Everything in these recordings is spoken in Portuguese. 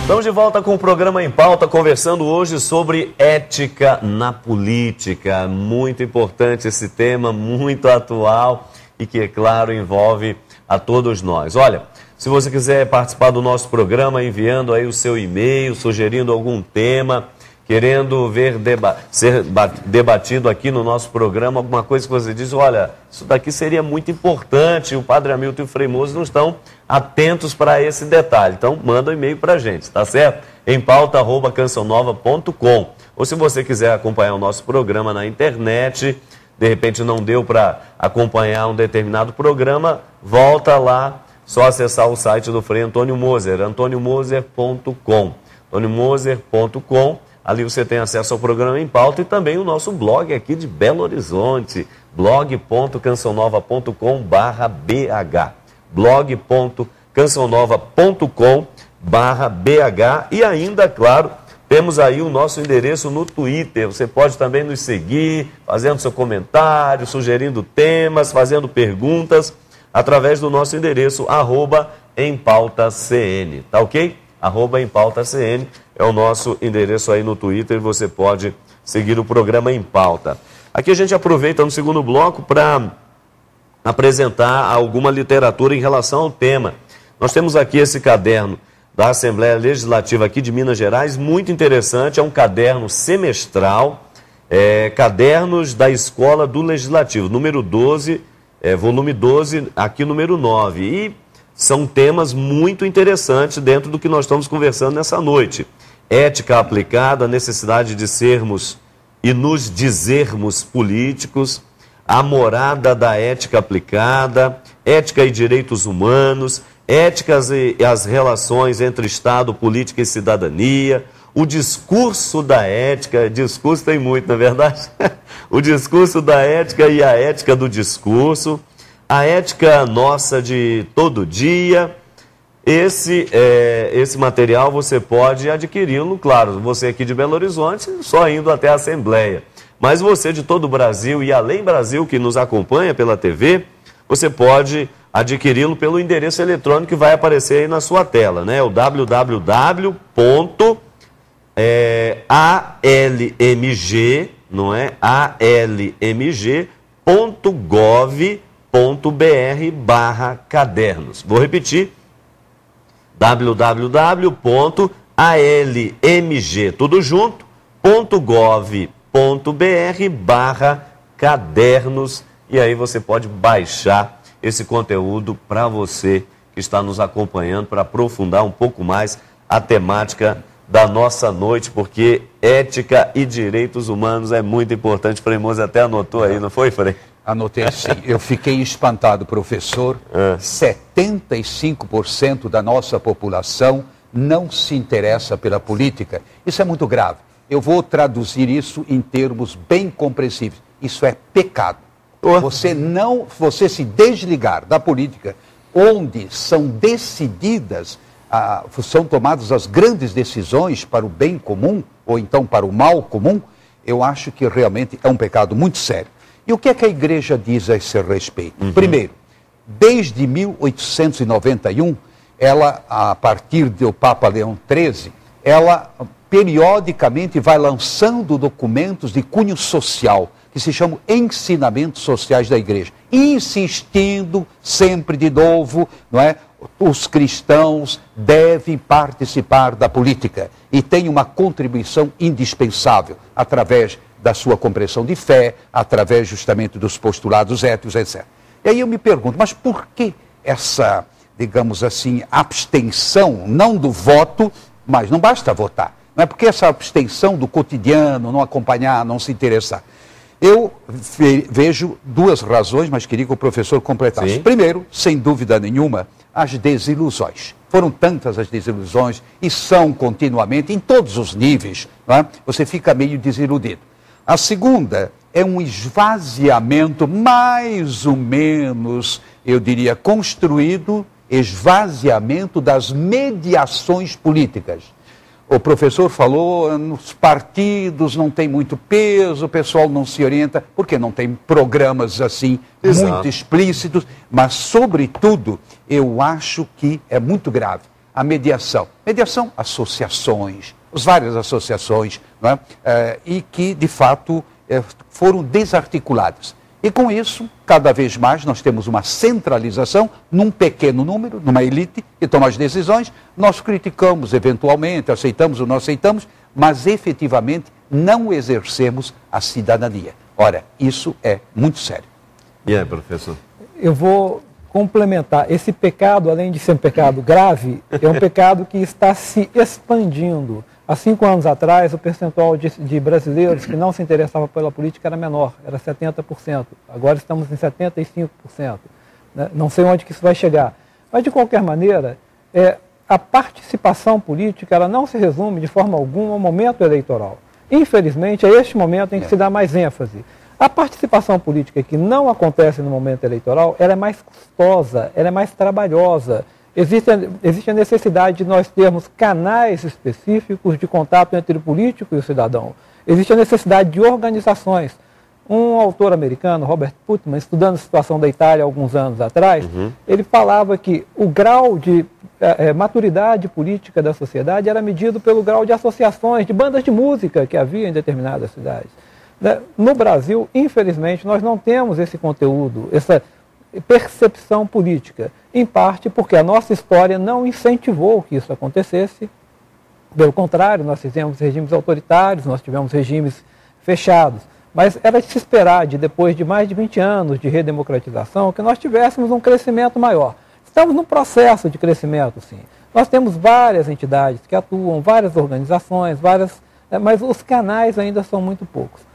Estamos de volta com o programa Em Pauta, conversando hoje sobre ética na política. Muito importante esse tema, muito atual e que, é claro, envolve a todos nós. Olha, se você quiser participar do nosso programa, enviando aí o seu e-mail, sugerindo algum tema, querendo ver ser debatido aqui no nosso programa, alguma coisa que você diz, olha, isso daqui seria muito importante, o Padre Hamilton e o Frei Mose não estão atentos para esse detalhe. Então, manda um e-mail para a gente, tá certo? empauta@cançãonova.com. Ou se você quiser acompanhar o nosso programa na internet, de repente não deu para acompanhar um determinado programa, volta lá, só acessar o site do Frei Antônio Moser, antoniomoser.com. antoniomoser.com. Ali você tem acesso ao programa Em Pauta e também o nosso blog aqui de Belo Horizonte, blog.cançãonova.com/bh, blog.cançãonova.com/bh. E ainda, claro, temos aí o nosso endereço no Twitter. Você pode também nos seguir, fazendo seu comentário, sugerindo temas, fazendo perguntas, através do nosso endereço, @EmPautaCN, tá ok? @EmPautaCN é o nosso endereço aí no Twitter e você pode seguir o programa Em Pauta. Aqui a gente aproveita no segundo bloco para apresentar alguma literatura em relação ao tema. Nós temos aqui esse caderno da Assembleia Legislativa aqui de Minas Gerais, muito interessante, é um caderno semestral, Cadernos da Escola do Legislativo, número 12, volume 12, aqui número 9, e são temas muito interessantes dentro do que nós estamos conversando nessa noite. Ética aplicada, a necessidade de sermos e nos dizermos políticos, a morada da ética aplicada, ética e direitos humanos, éticas e as relações entre Estado, política e cidadania, o discurso da ética, discurso tem muito, não é verdade? O discurso da ética e a ética do discurso, a ética nossa de todo dia. Esse material você pode adquiri-lo, claro, você aqui de Belo Horizonte, só indo até a Assembleia. Mas você de todo o Brasil e além Brasil que nos acompanha pela TV, você pode adquiri-lo pelo endereço eletrônico que vai aparecer aí na sua tela, né? O www.almg, não é? almg.gov.br/cadernos. Vou repetir, www.almg, tudo junto, .gov.br/cadernos, e aí você pode baixar esse conteúdo para você que está nos acompanhando, para aprofundar um pouco mais a temática da nossa noite, porque ética e direitos humanos é muito importante. Frei Mose até anotou aí, não foi, Frei? Anotei sim. Eu fiquei espantado, professor. 75% da nossa população não se interessa pela política. Isso é muito grave. Eu vou traduzir isso em termos bem compreensíveis. Isso é pecado. Você se desligar da política, onde são decididas, são tomadas as grandes decisões para o bem comum, ou então para o mal comum, eu acho que realmente é um pecado muito sério. E o que é que a igreja diz a esse respeito? Primeiro, desde 1891, ela, a partir do Papa Leão XIII, ela periodicamente vai lançando documentos de cunho social, que se chamam ensinamentos sociais da igreja, insistindo sempre de novo, não é? Os cristãos devem participar da política e têm uma contribuição indispensável através da sua compreensão de fé, através justamente dos postulados éticos, etc. E aí eu me pergunto, mas por que essa, digamos assim, abstenção, não do voto, mas não basta votar, não é? Porque essa abstenção do cotidiano, não acompanhar, não se interessar? Eu vejo duas razões, mas queria que o professor completasse. Sim. Primeiro, sem dúvida nenhuma, as desilusões. Foram tantas as desilusões e são continuamente, em todos os níveis, não é? Você fica meio desiludido. A segunda é um esvaziamento mais ou menos, eu diria, construído, esvaziamento das mediações políticas. O professor falou, nos partidos não tem muito peso, o pessoal não se orienta, porque não tem programas assim, muito explícitos, mas, sobretudo, eu acho que é muito grave a mediação. Mediação, associações, várias associações, não é? E que, de fato, foram desarticuladas. E com isso, cada vez mais, nós temos uma centralização num pequeno número, numa elite, que toma as decisões. Nós criticamos, eventualmente, aceitamos ou não aceitamos, mas efetivamente não exercemos a cidadania. Ora, isso é muito sério. E aí, professor? Eu vou complementar. Esse pecado, além de ser um pecado grave, é um pecado que está se expandindo. Há 5 anos atrás, o percentual de brasileiros que não se interessavam pela política era menor, era 70%. Agora estamos em 75%. Né? Não sei onde que isso vai chegar. Mas, de qualquer maneira, a participação política ela não se resume de forma alguma ao momento eleitoral. Infelizmente, é este momento em que se dá mais ênfase. A participação política que não acontece no momento eleitoral, ela é mais custosa, ela é mais trabalhosa. Existe a necessidade de nós termos canais específicos de contato entre o político e o cidadão. Existe a necessidade de organizações. Um autor americano, Robert Putnam, estudando a situação da Itália alguns anos atrás, ele falava que o grau de maturidade política da sociedade era medido pelo grau de associações, de bandas de música que havia em determinadas cidades. No Brasil, infelizmente, nós não temos esse conteúdo, essa percepção política, em parte porque a nossa história não incentivou que isso acontecesse. Pelo contrário, nós fizemos regimes autoritários, nós tivemos regimes fechados. Mas era de se esperar, depois de mais de 20 anos de redemocratização, que nós tivéssemos um crescimento maior. Estamos num processo de crescimento, sim. Nós temos várias entidades que atuam, várias organizações, mas os canais ainda são muito poucos.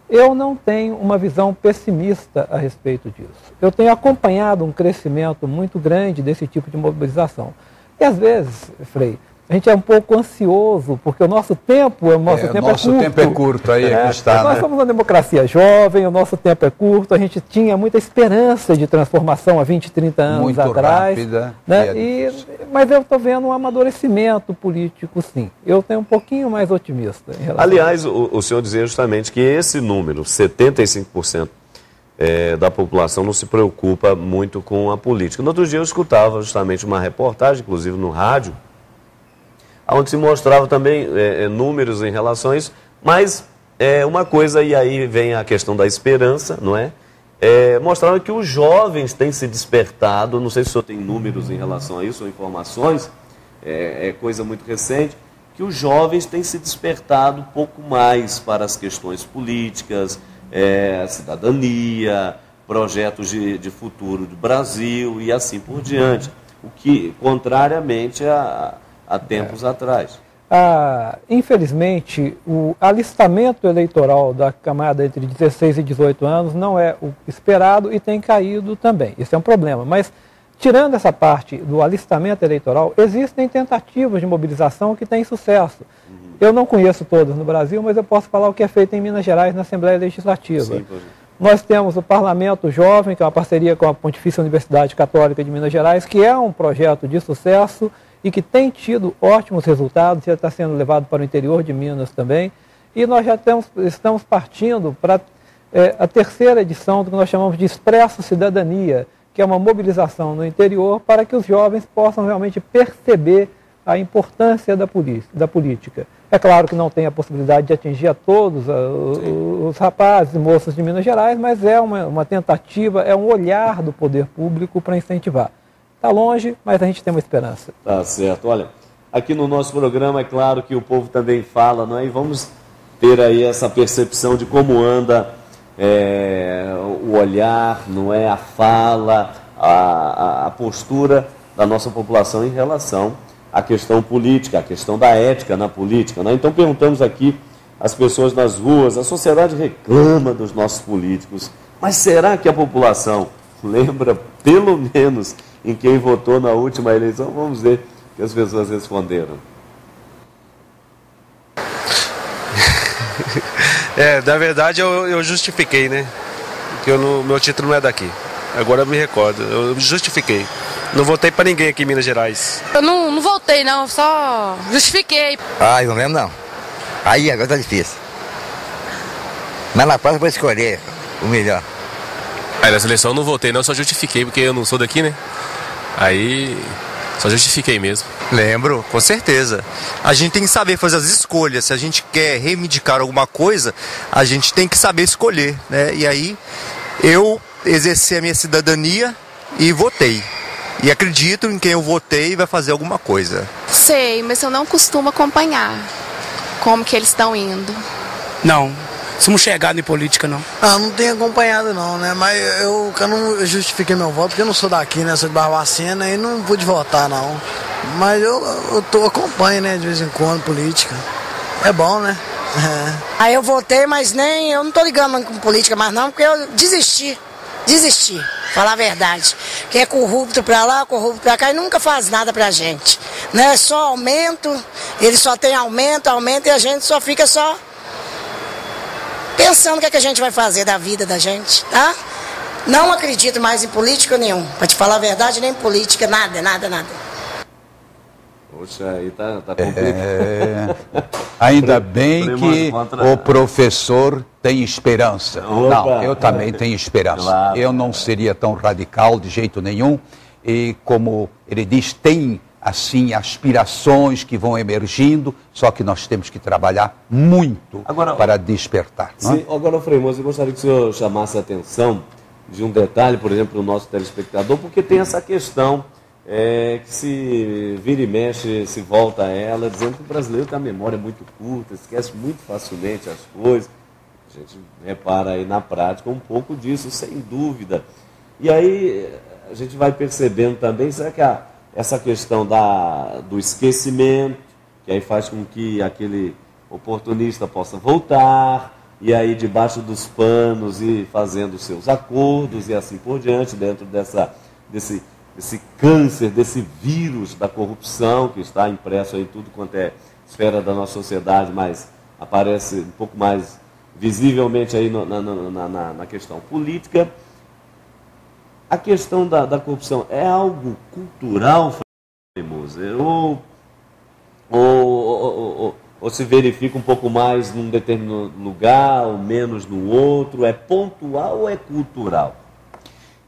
Eu não tenho uma visão pessimista a respeito disso. Eu tenho acompanhado um crescimento muito grande desse tipo de mobilização. E às vezes, Frei, a gente é um pouco ansioso, porque o nosso tempo é curto. Tempo é curto, aí é que está. Nós somos uma democracia jovem, o nosso tempo é curto, a gente tinha muita esperança de transformação há 20, 30 anos muito atrás. Rápida. Né? Mas eu estou vendo um amadurecimento político, sim. Eu tenho um pouquinho mais otimista em relação Aliás, o senhor dizia justamente que esse número, 75%, da população não se preocupa muito com a política. No outro dia eu escutava justamente uma reportagem, inclusive no rádio, onde se mostrava também números em relação a isso, mas uma coisa, e aí vem a questão da esperança, não é? Mostrava que os jovens têm se despertado, não sei se o senhor tem números em relação a isso, ou informações, é coisa muito recente, que os jovens têm se despertado um pouco mais para as questões políticas, cidadania, projetos de futuro do Brasil e assim por diante, o que, contrariamente há tempos atrás. Infelizmente, o alistamento eleitoral da camada entre 16 e 18 anos não é o esperado e tem caído também. Isso é um problema. Mas, tirando essa parte do alistamento eleitoral, existem tentativas de mobilização que têm sucesso. Eu não conheço todas no Brasil, mas eu posso falar o que é feito em Minas Gerais na Assembleia Legislativa. Sim, nós temos o Parlamento Jovem, que é uma parceria com a Pontifícia Universidade Católica de Minas Gerais, que é um projeto de sucesso e que tem tido ótimos resultados, já está sendo levado para o interior de Minas também. E nós já estamos partindo para a terceira edição do que nós chamamos de Expresso Cidadania, que é uma mobilização no interior para que os jovens possam realmente perceber a importância da política. É claro que não tem a possibilidade de atingir a todos os rapazes e moças de Minas Gerais, mas é uma tentativa, é um olhar do poder público para incentivar. Está longe, mas a gente tem uma esperança. Tá certo. Olha, aqui no nosso programa é claro que o povo também fala, não é? E vamos ter aí essa percepção de como anda o olhar, não é? A fala, a postura da nossa população em relação à questão política, à questão da ética na política, não é? Então perguntamos aqui às pessoas nas ruas, a sociedade reclama dos nossos políticos, mas será que a população lembra pelo menos em quem votou na última eleição? Vamos ver o que as pessoas responderam. Na verdade eu justifiquei, né? Que meu título não é daqui. Agora eu me recordo, eu justifiquei. Não votei pra ninguém aqui em Minas Gerais. Eu não votei não, só justifiquei. Eu não lembro não. Aí agora tá difícil. Mas na próxima eu vou escolher o melhor. Nessa eleição eu não votei não, só justifiquei, porque eu não sou daqui, né? Aí Só justifiquei mesmo. Lembro, com certeza. A gente tem que saber fazer as escolhas. Se a gente quer reivindicar alguma coisa, a gente tem que saber escolher, né? E aí, eu exerci a minha cidadania e votei. E acredito em quem eu votei vai fazer alguma coisa. Sei, mas eu não costumo acompanhar como que eles estão indo. Não, somos chegados em política, não. Não tenho acompanhado não, né? Mas eu não justifiquei meu voto, porque eu não sou daqui, né? Sou de Barbacena e não pude votar, não. Mas eu acompanho, né? De vez em quando, política. É bom, né? Aí eu votei, mas eu não tô ligando com política mais não, porque eu desisti, falar a verdade. Que é corrupto pra lá, corrupto pra cá e nunca faz nada pra gente. Né? É só aumento, ele só tem aumento e a gente só fica pensando o que é que a gente vai fazer da vida da gente, tá? Não acredito mais em política nenhum, pra te falar a verdade, nem política, nada. Poxa, aí tá complicado. Ainda bem que o professor tem esperança. Não, eu também tenho esperança. Claro. Eu não seria tão radical de jeito nenhum. E como ele diz, tem assim aspirações que vão emergindo, só que nós temos que trabalhar muito para despertar. Sim, agora, Frei Moço, eu gostaria que o senhor chamasse a atenção de um detalhe, por exemplo, para o nosso telespectador, porque tem essa questão que se vira e mexe, se volta a ela, dizendo que o brasileiro tem a memória muito curta, esquece muito facilmente as coisas. A gente repara aí na prática um pouco disso, sem dúvida. E aí a gente vai percebendo também, será que essa questão do esquecimento, que aí faz com que aquele oportunista possa voltar, e aí debaixo dos panos e fazendo seus acordos e assim por diante, dentro desse câncer, desse vírus da corrupção que está impresso em tudo quanto é esfera da nossa sociedade, mas aparece um pouco mais visivelmente aí na questão política. A questão da corrupção é algo cultural, Frei Moser, ou se verifica um pouco mais num determinado lugar, ou menos no outro? É pontual ou é cultural?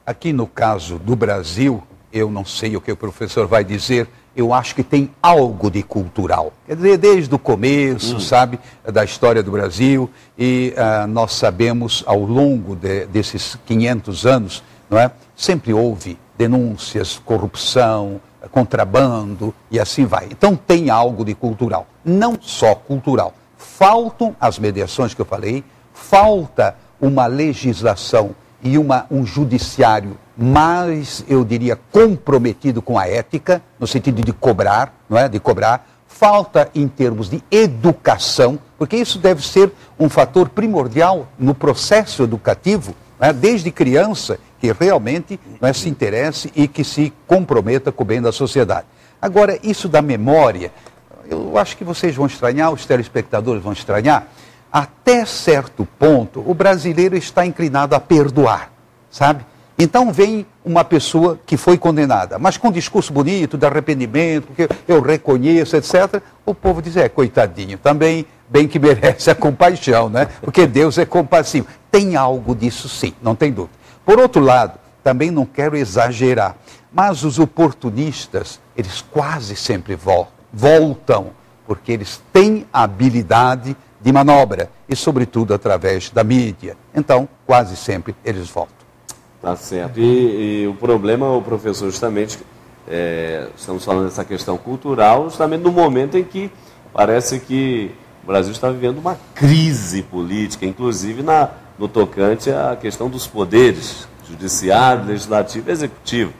Aqui no caso do Brasil, eu não sei o que o professor vai dizer, eu acho que tem algo de cultural. Quer dizer, desde o começo, sabe, da história do Brasil, e nós sabemos, ao longo desses 500 anos, não é? Sempre houve denúncias, corrupção, contrabando e assim vai. Então tem algo de cultural. Não só cultural. Faltam as mediações que eu falei, falta uma legislação e um judiciário mais, eu diria, comprometido com a ética, no sentido de cobrar, não é? De cobrar. Falta em termos de educação, porque isso deve ser um fator primordial no processo educativo, não é? Desde criança, que realmente não é, se interesse e que se comprometa com o bem da sociedade. Agora, isso da memória, eu acho que vocês vão estranhar, os telespectadores vão estranhar. Até certo ponto, o brasileiro está inclinado a perdoar, sabe? Então vem uma pessoa que foi condenada, mas com um discurso bonito, de arrependimento, porque eu reconheço, etc. O povo diz, coitadinho, também bem que merece a compaixão, né? Porque Deus é compassivo. Tem algo disso sim, não tem dúvida. Por outro lado, também não quero exagerar, mas os oportunistas, eles quase sempre voltam, porque eles têm a habilidade de manobra, e sobretudo através da mídia. Então, quase sempre eles voltam. Tá certo. E o problema, o professor, justamente, estamos falando dessa questão cultural, justamente no momento em que parece que o Brasil está vivendo uma crise política, inclusive no tocante à questão dos poderes, judiciário, legislativo e executivo.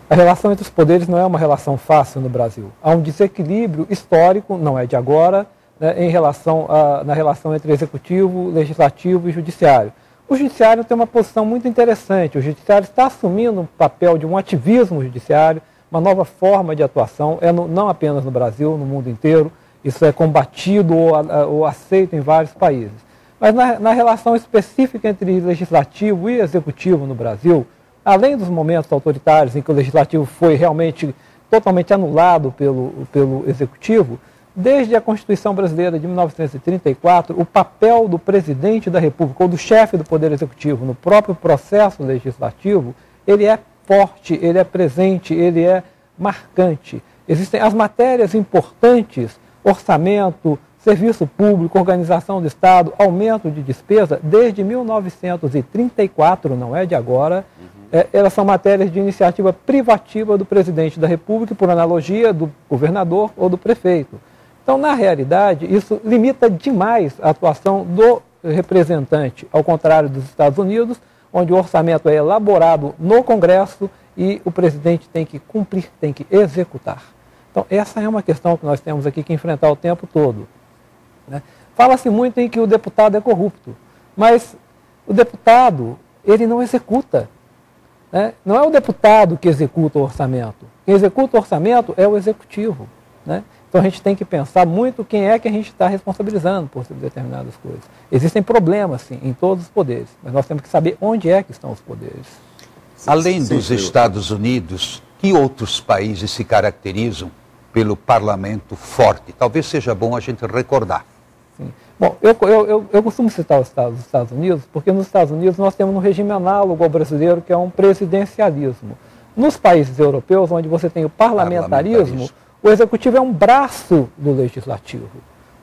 A relação entre os poderes não é uma relação fácil no Brasil. Há um desequilíbrio histórico, não é de agora, né, na relação entre executivo, legislativo e judiciário. O judiciário tem uma posição muito interessante. O judiciário está assumindo um papel de um ativismo judiciário, uma nova forma de atuação, não apenas no Brasil, no mundo inteiro. Isso é combatido ou aceito em vários países. Mas na relação específica entre legislativo e executivo no Brasil, além dos momentos autoritários em que o legislativo foi realmente totalmente anulado pelo executivo, desde a Constituição Brasileira de 1934, o papel do presidente da República ou do chefe do Poder Executivo no próprio processo legislativo, ele é forte, ele é presente, ele é marcante. Existem as matérias importantes, orçamento, serviço público, organização do Estado, aumento de despesa, desde 1934, não é de agora, elas são matérias de iniciativa privativa do presidente da República, por analogia do governador ou do prefeito. Então, na realidade, isso limita demais a atuação do representante, ao contrário dos Estados Unidos, onde o orçamento é elaborado no Congresso e o presidente tem que cumprir, tem que executar. Então, essa é uma questão que nós temos aqui que enfrentar o tempo todo. Né? Fala-se muito em que o deputado é corrupto, mas o deputado, ele não executa. Né? Não é o deputado que executa o orçamento. Quem executa o orçamento é o executivo. Né? Então a gente tem que pensar muito quem é que a gente está responsabilizando por determinadas coisas. Existem problemas, sim, em todos os poderes, mas nós temos que saber onde é que estão os poderes. Além dos Estados Unidos, que outros países se caracterizam pelo parlamento forte? Talvez seja bom a gente recordar. Sim. Bom, eu costumo citar os Estados Unidos, porque nos Estados Unidos nós temos um regime análogo ao brasileiro, que é um presidencialismo. Nos países europeus, onde você tem o parlamentarismo, o executivo é um braço do legislativo.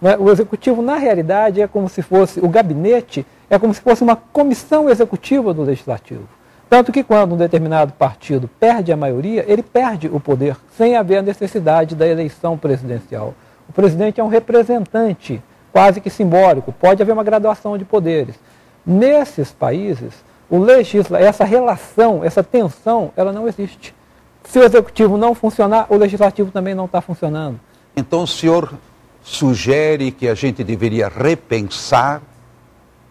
Né? O executivo, na realidade, é como se fosse, o gabinete é como se fosse uma comissão executiva do legislativo. Tanto que quando um determinado partido perde a maioria, ele perde o poder, sem haver a necessidade da eleição presidencial. O presidente é um representante, quase que simbólico, pode haver uma graduação de poderes. Nesses países, essa relação, essa tensão, ela não existe. Se o executivo não funcionar, o legislativo também não está funcionando. Então o senhor sugere que a gente deveria repensar,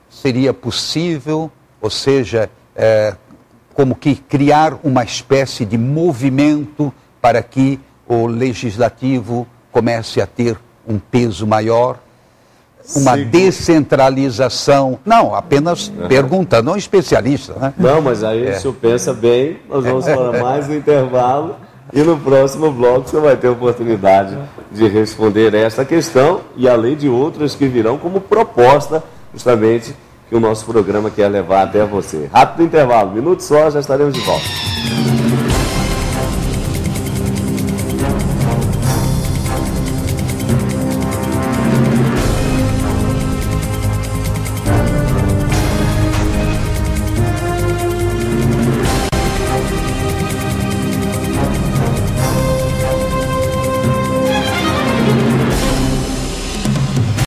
seria possível, ou seja, como que criar uma espécie de movimento para que o legislativo comece a ter um peso maior, uma descentralização. Não, apenas pergunta, não especialista, né? Não, mas aí o senhor pensa bem, nós vamos para mais um intervalo e no próximo bloco você vai ter a oportunidade de responder esta questão e além de outras que virão como proposta, justamente, que o nosso programa quer levar até você. Rápido intervalo, minuto só, já estaremos de volta.